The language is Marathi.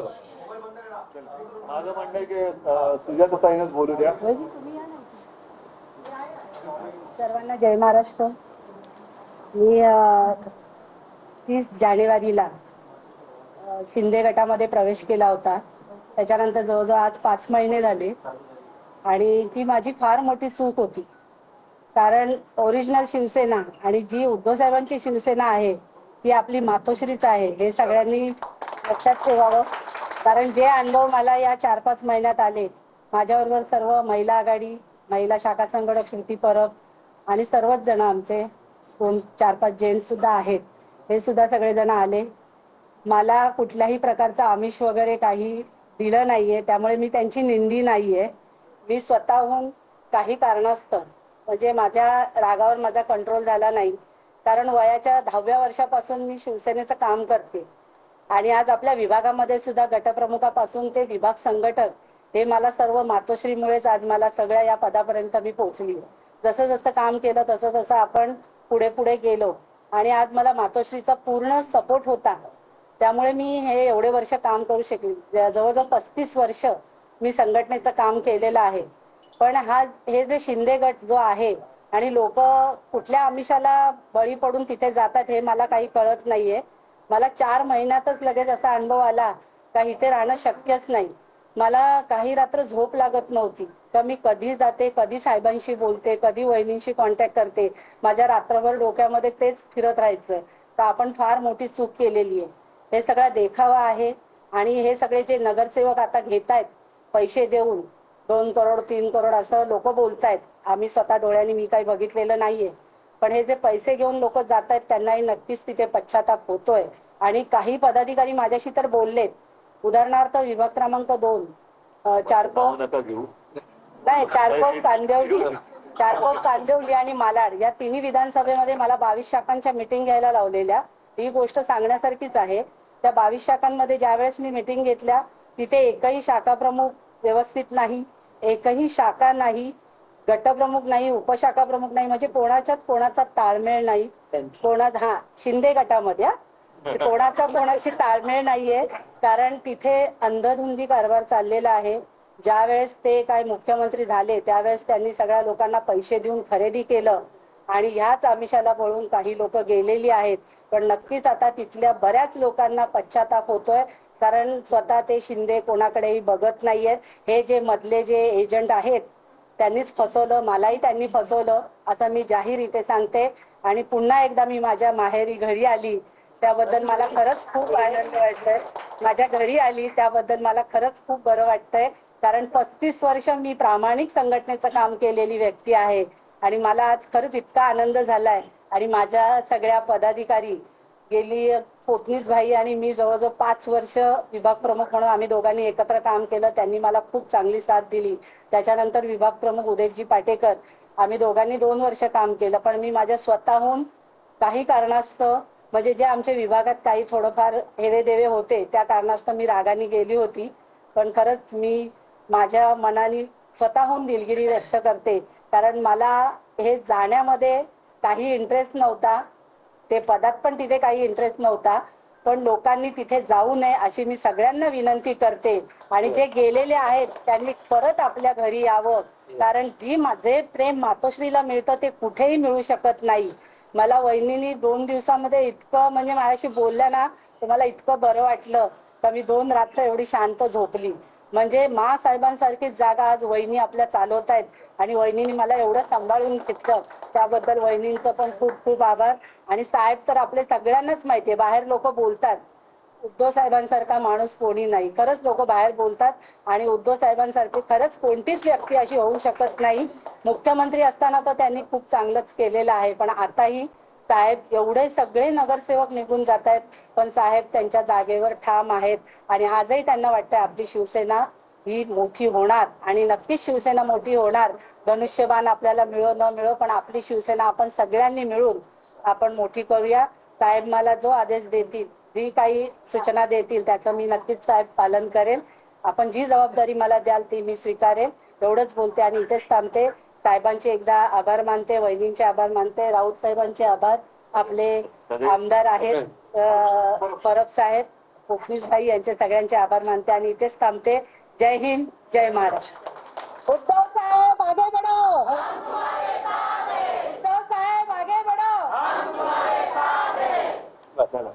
माझं म्हणणं आहे की सुजाताताईंनाच बोलू द्या. सर्वांना जय महाराष्ट्र. मी 30 जानेवारीला शिंदे गटामध्ये प्रवेश केला होता. त्याच्यानंतर जवळजवळ आज 5 महिने झाले आणि ती माझी फार मोठी चूक होती. कारण ओरिजिनल शिवसेना आणि जी उद्धव साहेबांची शिवसेना आहे ती आपली मातोश्रीच आहे, हे सगळ्यांनी लक्षात ठेवावं. कारण जे अनुभव मला या 4-5 महिन्यात आले, माझ्याबरोबर सर्व महिला आघाडी, महिला शाखा संघटक श्रुती परब आणि सर्वच जण आमचे 2-4-5 जेंट्स सुद्धा आहेत, हे सुद्धा सगळेजण आले. मला कुठल्याही प्रकारचं आमिष वगैरे काही दिलं नाहीये, त्यामुळे मी त्यांची निंदी नाहीये. मी स्वतःहून काही कारणास्तव म्हणजे माझ्या रागावर माझा कंट्रोल झाला नाही. कारण वयाच्या 10व्या वर्षापासून मी शिवसेनेचं काम करते आणि आज आपल्या विभागामध्ये सुद्धा गटप्रमुखापासून ते विभाग संघटक हे मला सर्व मातोश्रीमुळेच आज मला सगळ्या या पदापर्यंत मी पोहोचली. जसं जसं काम केलं तसं तसं आपण पुढे पुढे गेलो आणि आज मला मातोश्रीचा पूर्ण सपोर्ट होता. त्यामुळे मी हे एवढे वर्ष काम करू शकली. जवळजवळ 35 वर्ष मी संघटनेचं काम केलेलं आहे. पण हे जे शिंदे गट जो आहे आणि लोक कुठल्या आमिषाला बळी पडून तिथे जातात हे मला काही कळत नाहीये. मला 4 महिन्यातच लगेच असा अनुभव आला का इथे राहणं शक्यच नाही. मला काही रात्र झोप लागत नव्हती. तर मी कधी जाते, कधी साहेबांशी बोलते, कधी वहिनींशी कॉन्टॅक्ट करते. माझ्या रात्रभर डोक्यामध्ये तेच फिरत राहायचं तर आपण फार मोठी चूक केलेली आहे. हे सगळा देखावा आहे आणि हे सगळे जे नगरसेवक आता घेतायत पैसे देऊन 2 करोड 3 करोड असं लोक बोलतायत. आम्ही स्वतः डोळ्यांनी मी काही बघितलेलं नाहीये. पण हे जे पैसे घेऊन लोक जात आहेत त्यांनाही नक्कीच तिथे पश्चाताप होतोय. आणि काही पदाधिकारी माझ्याशी तर बोललेत. उदाहरणार्थ विभाग क्रमांक 2 चारकोप कांदिवली आणि मालाड या तिन्ही विधानसभेमध्ये मला 22 शाखांच्या मीटिंग घ्यायला लावलेल्या. ही गोष्ट सांगण्यासारखीच आहे. त्या 22 शाखांमध्ये ज्यावेळेस मी मीटिंग घेतल्या तिथे एकही शाखा प्रमुख व्यवस्थित नाही, एकही शाखा नाही, गटप्रमुख नाही, उपशाखा प्रमुख नाही, म्हणजे कोणाचा ताळमेळ नाही. शिंदे गटामध्ये कोणाशी ताळमेळ नाहीये. कारण तिथे अंधधुंदी कारभार चाललेला आहे. ज्या वेळेस ते काय मुख्यमंत्री झाले त्यावेळेस त्यांनी सगळ्या लोकांना पैसे देऊन खरेदी केलं आणि ह्याच आमिषाला पळून काही लोक गेलेली आहेत. पण नक्कीच आता तिथल्या बऱ्याच लोकांना पश्चाताप होतोय. कारण स्वतः ते शिंदे कोणाकडेही बघत नाहीयेत. हे जे मधले जे एजंट आहेत त्यांनीच फसवलं, मलाही त्यांनी फसवलं असं मी जाहीर इथे सांगते. आणि पुन्हा एकदा मी माझ्या माहेरी घरी आली त्याबद्दल मला खरंच खूप आनंद वाटतोय. माझ्या घरी आली त्याबद्दल मला खरंच खूप बरं वाटतंय. कारण 35 वर्ष मी प्रामाणिक संघटनेचं काम केलेली व्यक्ती आहे आणि मला आज खरंच इतका आनंद झालाय. आणि माझ्या सगळ्या पदाधिकारी गेली पोटनीस भाई आणि मी जवळजवळ 5 वर्ष विभाग प्रमुख म्हणून आम्ही दोघांनी एकत्र काम केलं. त्यांनी मला खूप चांगली साथ दिली. त्याच्यानंतर विभाग प्रमुख उदयजी पाटेकर आम्ही दोघांनी 2 वर्ष काम केलं. पण मी माझ्या स्वतःहून काही कारणास्तव म्हणजे जे आमच्या विभागात काही थोडंफार हेवेदेवे होते त्या कारणास्तव मी रागाने गेली होती. पण खरंच मी माझ्या मनाने स्वतःहून दिलगिरी व्यक्त करते. कारण मला हे जाण्यामध्ये काही इंटरेस्ट नव्हता, ते पदात पण तिथे काही इंटरेस्ट नव्हता. पण लोकांनी तिथे जाऊ नये अशी मी सगळ्यांना विनंती करते. आणि जे गेलेले आहेत त्यांनी परत आपल्या घरी यावं. कारण जे प्रेम मातोश्रीला मिळतं ते कुठेही मिळू शकत नाही. मला वहिनींनी 2 दिवसामध्ये इतकं म्हणजे माझ्याशी बोलल्या ना तर मला इतकं बरं वाटलं तर मी 2 रात्र एवढी शांत झोपली. म्हणजे साहेबांसारखीच जागा आज वहिनी आपल्या चालवत आहेत आणि वहिनींनी मला एवढं सांभाळून घेतलं त्याबद्दल वहिनींचं पण खूप खूप आभार. आणि साहेब तर आपले सगळ्यांनाच माहितीये. बाहेर लोक बोलतात उद्धव साहेबांसारखा माणूस कोणी नाही. खरंच लोक बाहेर बोलतात आणि उद्धव साहेबांसारखी खरंच कोणतीच व्यक्ती अशी होऊ शकत नाही. मुख्यमंत्री असताना तर त्यांनी खूप चांगलंच केलेलं आहे. पण आताही साहेब एवढे सगळे नगरसेवक निघून जात आहेत पण साहेब त्यांच्या जागेवर ठाम आहेत. आणि आजही त्यांना वाटतं आपली शिवसेना ही मोठी होणार आणि नक्कीच शिवसेना मोठी होणार. धनुष्यबाण आपल्याला मिळो न मिळो पण आपली शिवसेना आपण सगळ्यांनी मिळून आपण मोठी करूया. साहेब मला जो आदेश देतील, जी काही सूचना देतील त्याचं मी नक्कीच साहेब पालन करेल. आपण जी जबाबदारी मला द्याल ती मी स्वीकारेल. एवढंच बोलते आणि इथेच थांबते. साहेबांचे एकदा आभार मानते, वहिनींचे आभार मानते, राऊत साहेबांचे आभार, आपले आमदार आहेत परब साहेब कोकणीस भाई यांचे सगळ्यांचे आभार मानते आणि इथेच थांबते. जय हिंद, जय महाराष्ट्र. उद्धव साहेब आगे बढो. उद्धव साहेब आगे बढो. चला.